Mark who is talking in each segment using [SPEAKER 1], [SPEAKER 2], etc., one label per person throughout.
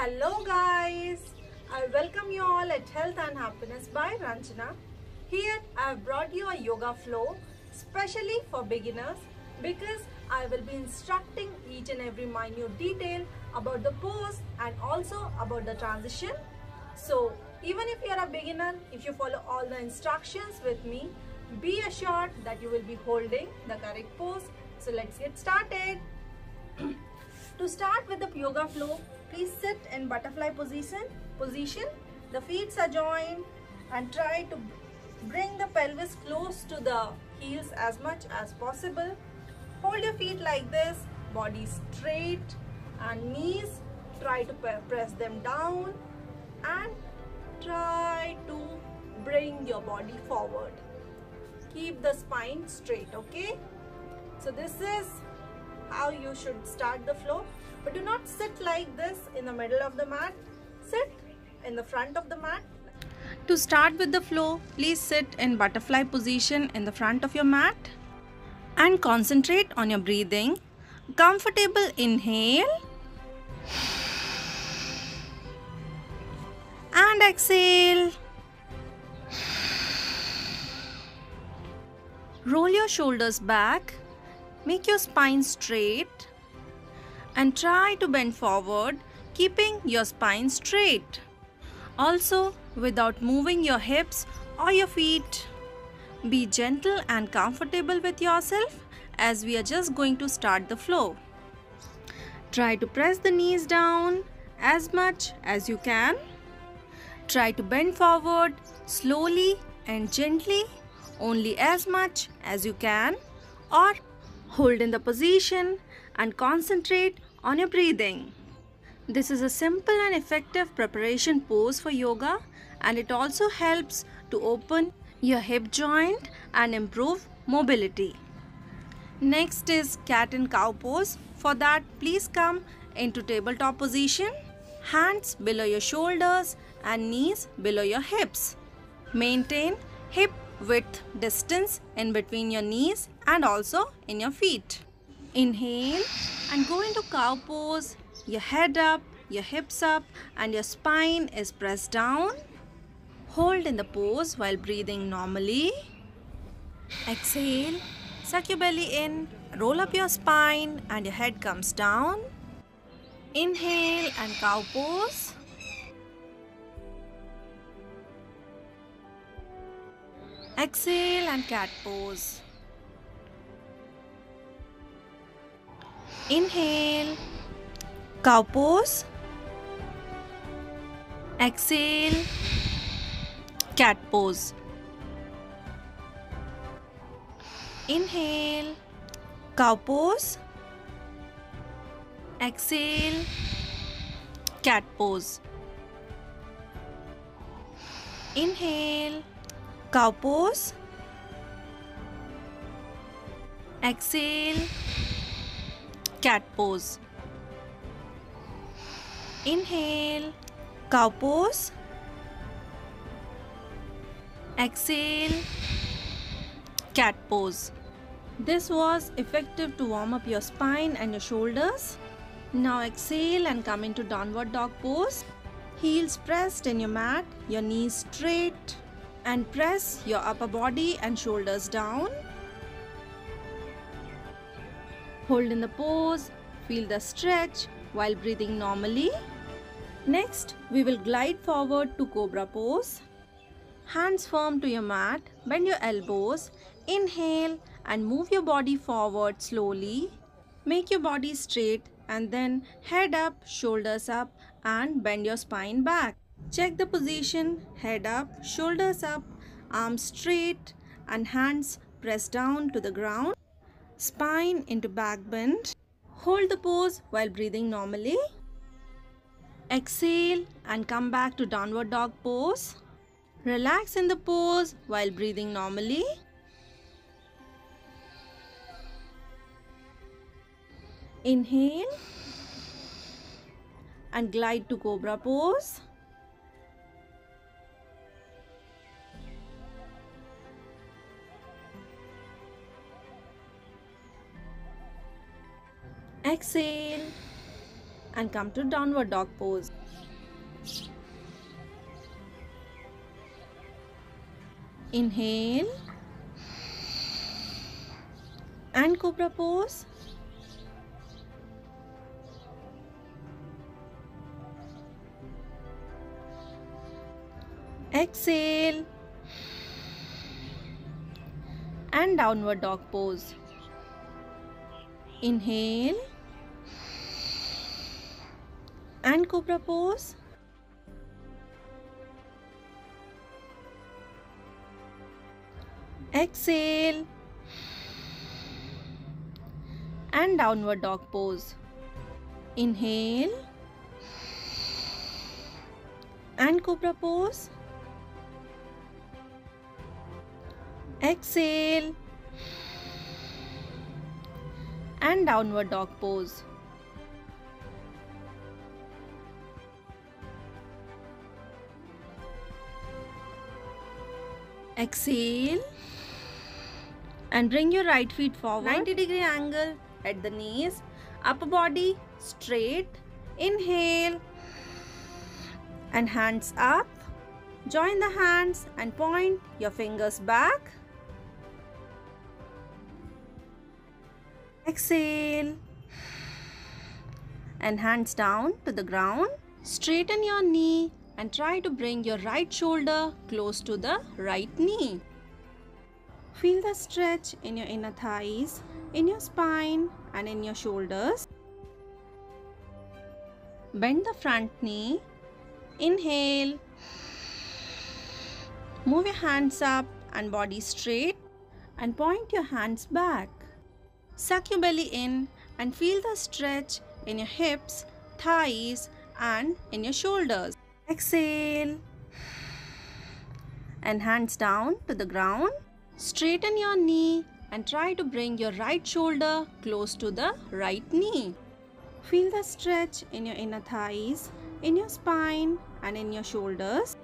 [SPEAKER 1] Hello guys, I welcome you all at Health and Happiness by Ranjana. Here I have brought you a yoga flow specially for beginners because I will be instructing each and every minute detail about the pose and also about the transition. So even if you are a beginner, if you follow all the instructions with me, be assured that you will be holding the correct pose. So let's get started. To start with the yoga flow, please sit in butterfly position. The feet are joined and try to bring the pelvis close to the heels as much as possible. Hold your feet like this, body straight and knees. Try to press them down and try to bring your body forward. Keep the spine straight, okay? So this is how you should start the flow, but do not sit like this in the middle of the mat. Sit in the front of the mat. To start with the flow, please sit in butterfly position in the front of your mat and concentrate on your breathing. Comfortable inhale and exhale. Roll your shoulders back. Make your spine straight and try to bend forward, keeping your spine straight. Also, without moving your hips or your feet. Be gentle and comfortable with yourself as we are just going to start the flow. Try to press the knees down as much as you can. Try to bend forward slowly and gently, only as much as you can, or hold in the position and concentrate on your breathing. This is a simple and effective preparation pose for yoga, and it also helps to open your hip joint and improve mobility. Next is cat and cow pose. For that, please come into tabletop position, hands below your shoulders and knees below your hips. Maintain hip width distance in between your knees and also in your feet. Inhale and go into cow pose. Your head up, your hips up and your spine is pressed down. Hold in the pose while breathing normally. Exhale, suck your belly in, roll up your spine and your head comes down. Inhale and cow pose. Exhale and cat pose. Inhale, cow pose. Exhale, cat pose. Inhale, cow pose. Exhale, cat pose. Inhale, cow pose. Exhale, cat pose. Inhale, cow pose. Exhale, cat pose. This was effective to warm up your spine and your shoulders. Now exhale and come into downward dog pose. Heels pressed in your mat, your knees straight, and press your upper body and shoulders down. Hold in the pose, feel the stretch while breathing normally. Next, we will glide forward to cobra pose. Hands firm to your mat, bend your elbows, inhale and move your body forward slowly. Make your body straight and then head up, shoulders up and bend your spine back. Check the position, head up, shoulders up, arms straight and hands press down to the ground. Spine into back bend. Hold the pose while breathing normally. Exhale and come back to downward dog pose. Relax in the pose while breathing normally. Inhale and glide to cobra pose. Exhale and come to downward dog pose. Inhale and cobra pose. Exhale and downward dog pose. Inhale and cobra pose. Exhale and downward dog pose. Inhale and cobra pose. Exhale and downward dog pose. Exhale and bring your right feet forward, 90-degree angle at the knees, upper body straight. Inhale and hands up. Join the hands and point your fingers back. Exhale and hands down to the ground. Straighten your knee and try to bring your right shoulder close to the right knee. Feel the stretch in your inner thighs, in your spine and in your shoulders. Bend the front knee. Inhale. Move your hands up and body straight and point your hands back. Suck your belly in and feel the stretch in your hips, thighs and in your shoulders. Exhale and hands down to the ground. Straighten your knee and try to bring your right shoulder close to the right knee. Feel the stretch in your inner thighs, in your spine and in your shoulders.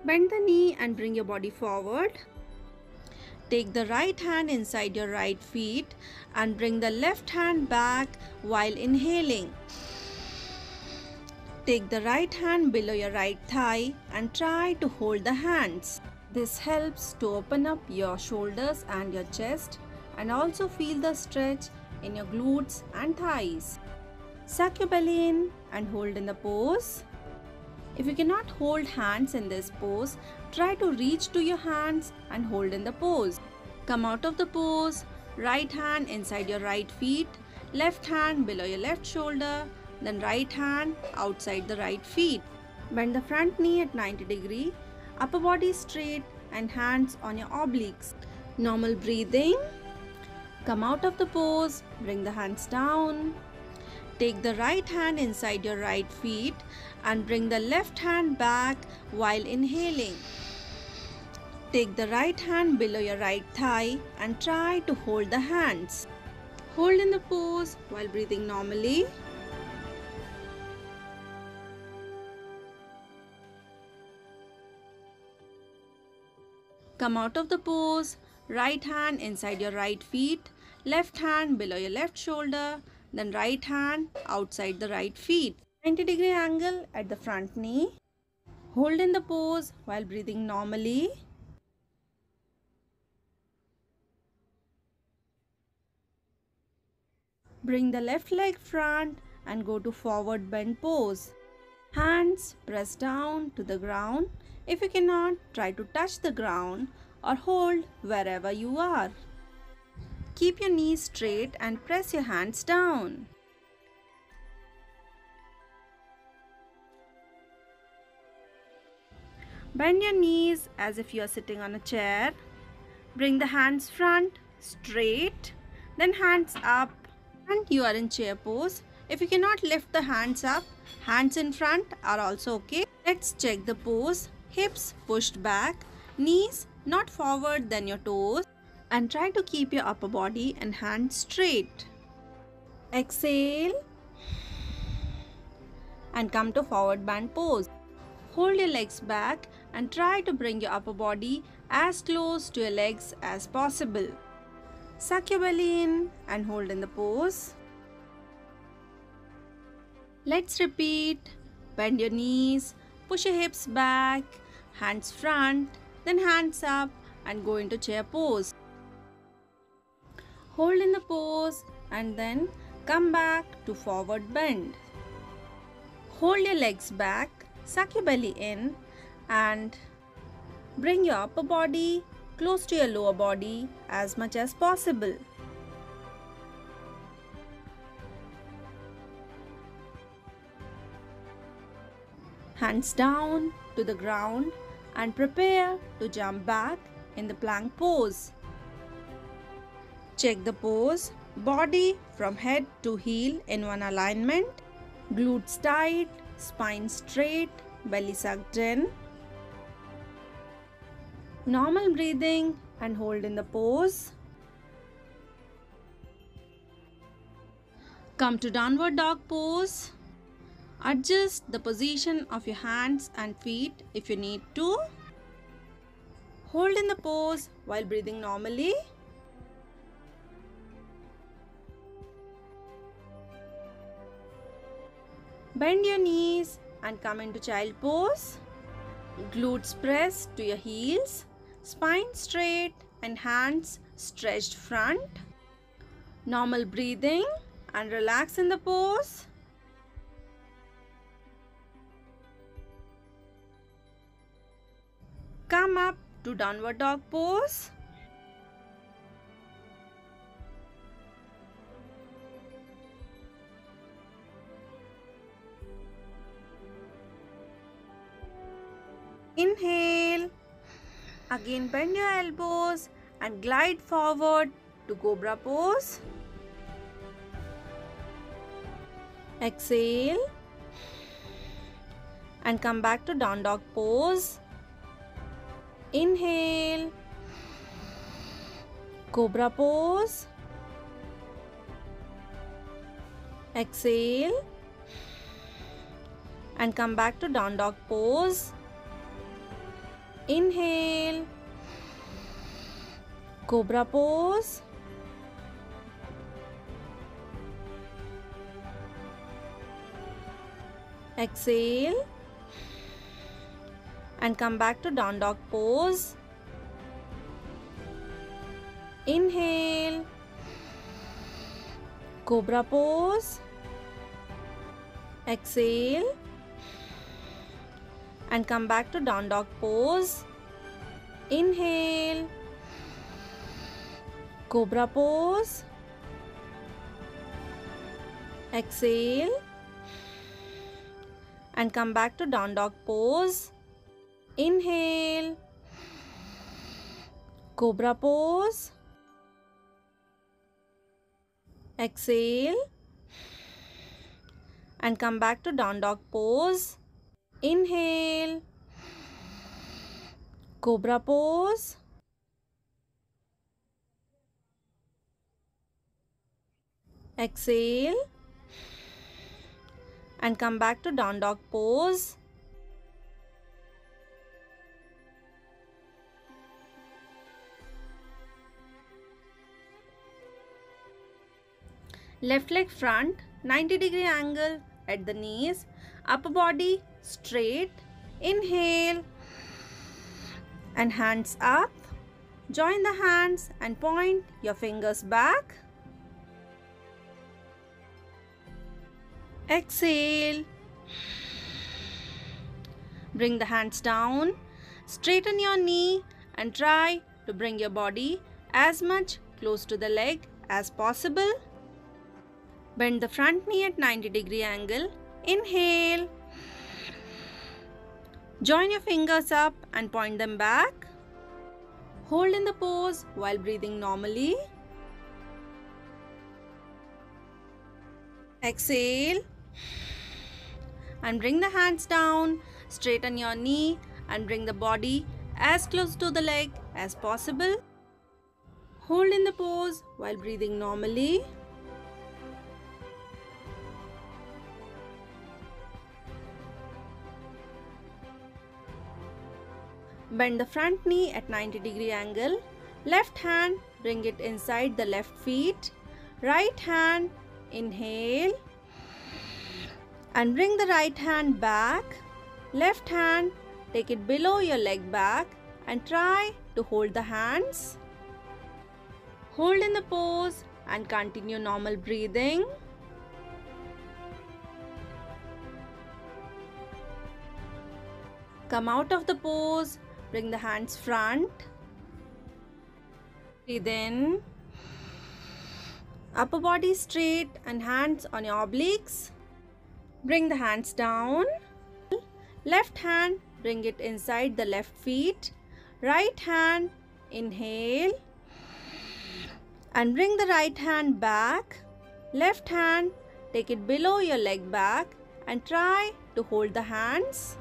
[SPEAKER 1] Bend the knee and bring your body forward. Take the right hand inside your right feet and bring the left hand back while inhaling. Take the right hand below your right thigh and try to hold the hands. This helps to open up your shoulders and your chest and also feel the stretch in your glutes and thighs. Suck your belly in and hold in the pose. If you cannot hold hands in this pose, try to reach to your hands and hold in the pose. Come out of the pose, right hand inside your right feet, left hand below your left shoulder, then right hand outside the right feet. Bend the front knee at 90 degree, upper body straight and hands on your obliques. Normal breathing. Come out of the pose, bring the hands down. Take the right hand inside your right feet and bring the left hand back while inhaling. Take the right hand below your right thigh and try to hold the hands. Hold in the pose while breathing normally. Come out of the pose, right hand inside your right feet, left hand below your left shoulder, then right hand outside the right feet. 90-degree angle at the front knee. Hold in the pose while breathing normally. Bring the left leg front and go to forward bend pose. Hands press down to the ground. If you cannot, try to touch the ground or hold wherever you are. Keep your knees straight and press your hands down. Bend your knees as if you are sitting on a chair. Bring the hands front, straight, then hands up and you are in chair pose. If you cannot lift the hands up, hands in front are also okay. Let's check the pose. Hips pushed back, knees not forward than your toes, and try to keep your upper body and hands straight. Exhale and come to forward bend pose. Hold your legs back and try to bring your upper body as close to your legs as possible. Suck your belly in and hold in the pose. Let's repeat. Bend your knees, push your hips back, hands front, then hands up and go into chair pose. Hold in the pose and then come back to forward bend. Hold your legs back, suck your belly in and bring your upper body close to your lower body as much as possible. Hands down to the ground and prepare to jump back in the plank pose. Check the pose, body from head to heel in one alignment, glutes tight, spine straight, belly sucked in. Normal breathing and hold in the pose. Come to downward dog pose. Adjust the position of your hands and feet if you need to. Hold in the pose while breathing normally. Bend your knees and come into child pose. Glutes press to your heels, spine straight and hands stretched front. Normal breathing and relax in the pose. Come up to downward dog pose. Inhale. Again bend your elbows and glide forward to cobra pose. Exhale and come back to down dog pose. Inhale, cobra pose. Exhale and come back to down dog pose. Inhale, cobra pose. Exhale and come back to down dog pose. Inhale, cobra pose. Exhale and come back to down dog pose. Inhale, cobra pose. Exhale and come back to down dog pose. Inhale, cobra pose. Exhale and come back to down dog pose. Inhale, cobra pose. Exhale and come back to down dog pose. Left leg front, 90-degree angle at the knees, upper body straight. Inhale and hands up. Join the hands and point your fingers back. Exhale. Bring the hands down. Straighten your knee and try to bring your body as much close to the leg as possible. Bend the front knee at 90-degree angle. Inhale. Join your fingers up and point them back. Hold in the pose while breathing normally. Exhale and bring the hands down. Straighten your knee and bring the body as close to the leg as possible. Hold in the pose while breathing normally. Bend the front knee at 90-degree angle. Left hand, bring it inside the left feet. Right hand, inhale And bring the right hand back. Left hand, take it below your leg back and try to hold the hands. Hold in the pose and continue normal breathing. Come out of the pose, bring the hands front. Breathe in. Upper body straight and hands on your obliques. Bring the hands down. Left hand, bring it inside the left feet. Right hand, inhale. And bring the right hand back. Left hand, take it below your leg back and try to hold the hands.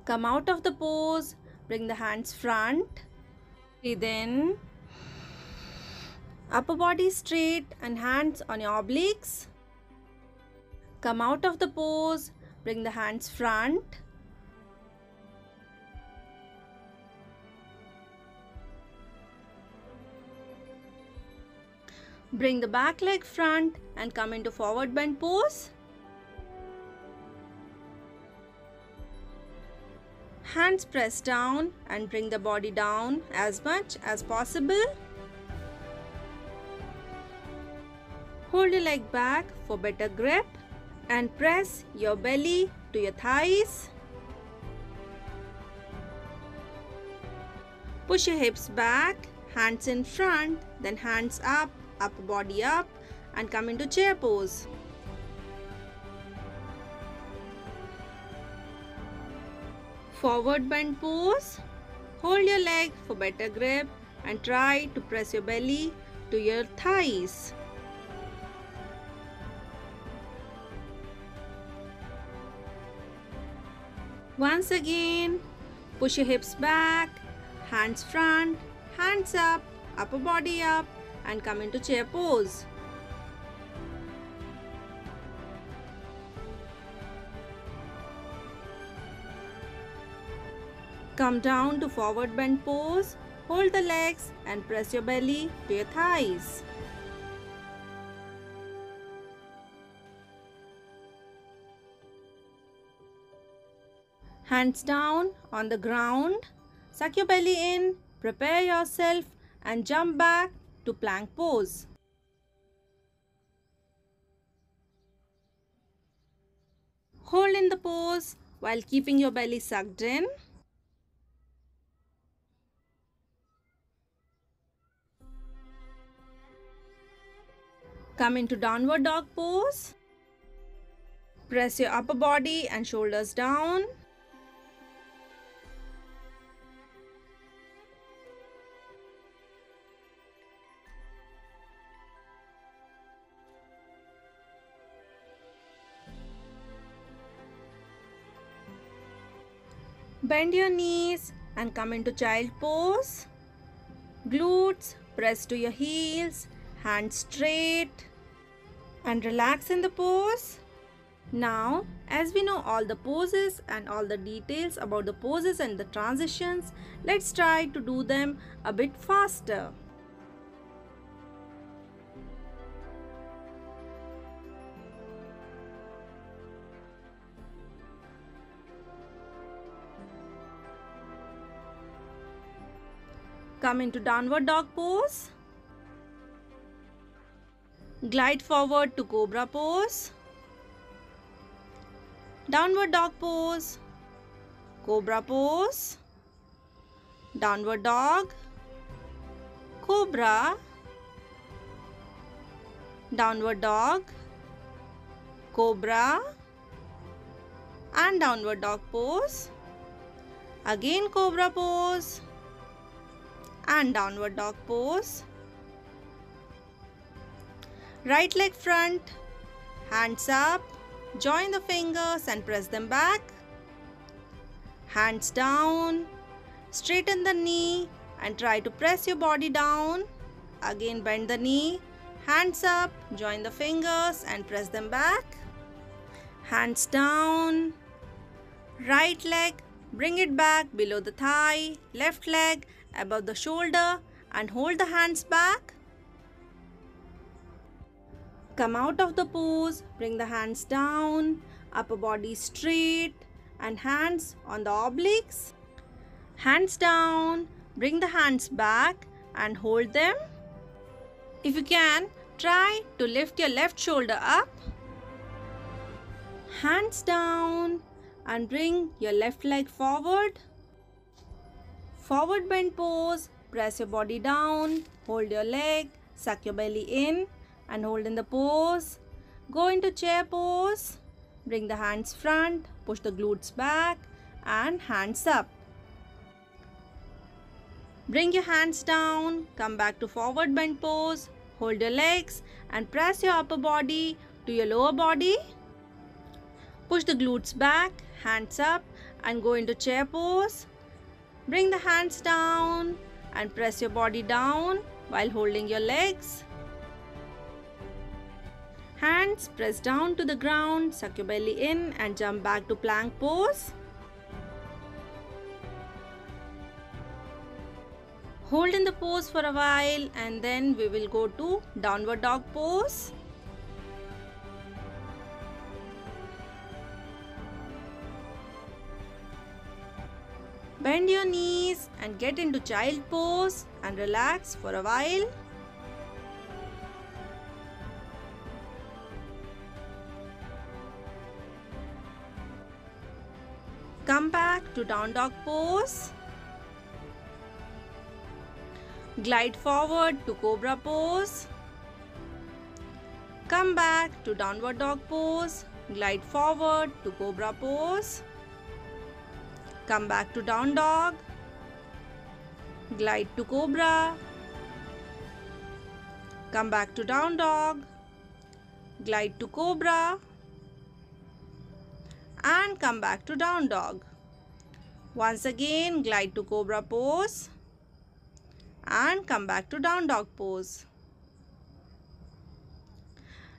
[SPEAKER 1] Come out of the pose, bring the hands front. Breathe in. Upper body straight and hands on your obliques. Come out of the pose, bring the hands front. Bring the back leg front and come into forward bend pose. Hands press down and bring the body down as much as possible. Hold your leg back for better grip and press your belly to your thighs. Push your hips back, hands in front, then hands up, upper body up and come into chair pose. Forward bend pose. Hold your leg for better grip and try to press your belly to your thighs. Once again, push your hips back, hands front, hands up, upper body up and come into chair pose. Come down to forward bend pose, hold the legs and press your belly to your thighs. Hands down on the ground, suck your belly in, prepare yourself and jump back to plank pose. Hold in the pose while keeping your belly sucked in. Come into downward dog pose. Press your upper body and shoulders down. Bend your knees and come into child pose. Glutes press to your heels, hands straight and relax in the pose. Now, as we know all the poses and all the details about the poses and the transitions, let's try to do them a bit faster. Come into downward dog pose. Glide forward to cobra pose. Downward dog pose. Cobra pose. Downward dog. Cobra. Downward dog. Cobra. And downward dog pose. Again cobra pose. And downward dog pose. Right leg front, hands up, join the fingers and press them back. Hands down, straighten the knee and try to press your body down. Again bend the knee, hands up, join the fingers and press them back. Hands down, right leg, bring it back below the thigh, left leg above the shoulder and hold the hands back. Come out of the pose, bring the hands down, upper body straight and hands on the obliques. Hands down, bring the hands back and hold them. If you can, try to lift your left shoulder up. Hands down and bring your left leg forward. Forward bend pose, press your body down, hold your leg, suck your belly in and hold in the pose. Go into chair pose, bring the hands front, push the glutes back and hands up. Bring your hands down, come back to forward bend pose, hold your legs and press your upper body to your lower body. Push the glutes back, hands up and go into chair pose. Bring the hands down and press your body down while holding your legs. Hands press down to the ground, suck your belly in and jump back to plank pose. Hold in the pose for a while and then we will go to downward dog pose. Bend your knees and get into child pose and relax for a while. Come back to down dog pose. Glide forward to cobra pose. Come back to downward dog pose. Glide forward to cobra pose. Come back to down dog. Glide to cobra. Come back to down dog. Glide to cobra. And come back to down dog. Once again, glide to cobra pose. And come back to down dog pose.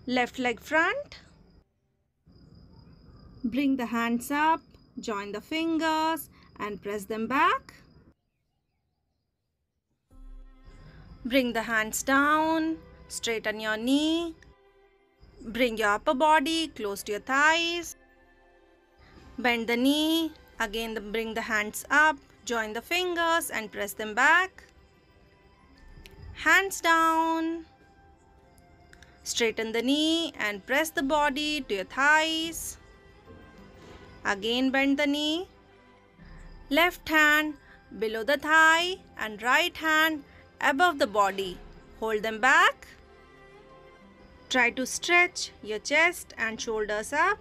[SPEAKER 1] Left leg front. Bring the hands up, join the fingers and press them back. Bring the hands down, straighten your knee. Bring your upper body close to your thighs. Bend the knee, again bring the hands up, join the fingers and press them back. Hands down. Straighten the knee and press the body to your thighs. Again bend the knee. Left hand below the thigh and right hand above the body. Hold them back. Try to stretch your chest and shoulders up.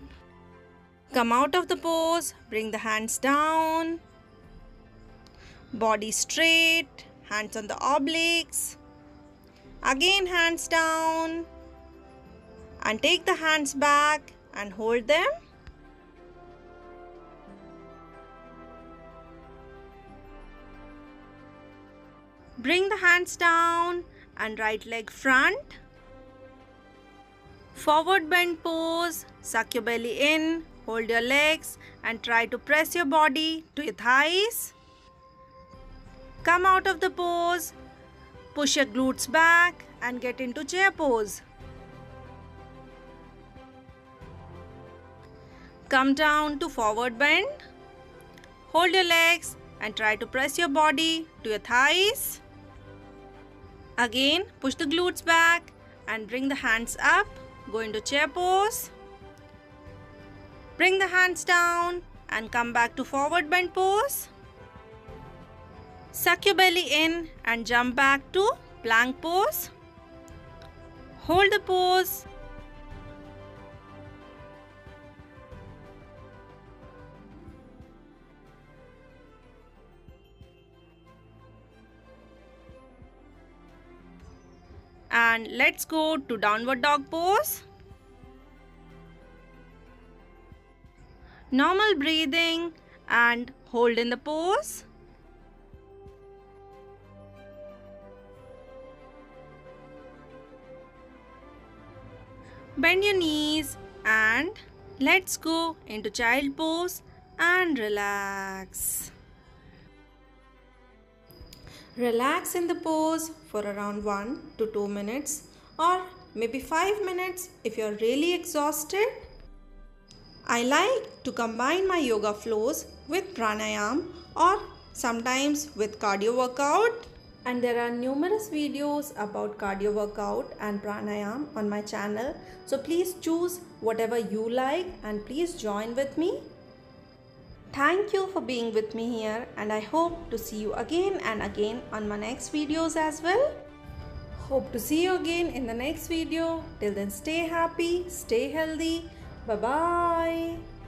[SPEAKER 1] Come out of the pose, bring the hands down. Body straight, hands on the obliques. Again hands down. And take the hands back and hold them. Bring the hands down and right leg front. Forward bend pose, suck your belly in, hold your legs and try to press your body to your thighs. Come out of the pose, push your glutes back and get into chair pose. Come down to forward bend. Hold your legs and try to press your body to your thighs. Again, push the glutes back and bring the hands up. Go into chair pose. Bring the hands down and come back to forward bend pose. Suck your belly in and jump back to plank pose. Hold the pose. And let's go to downward dog pose. Normal breathing and hold in the pose. Bend your knees and let's go into child pose and relax. Relax in the pose for around 1 to 2 minutes or maybe 5 minutes if you're really exhausted. I like to combine my yoga flows with pranayam or sometimes with cardio workout. And there are numerous videos about cardio workout and pranayam on my channel. So please choose whatever you like and please join with me. Thank you for being with me here, and I hope to see you again and again on my next videos as well. Hope to see you again in the next video. Till then, stay happy, stay healthy. Bye-bye.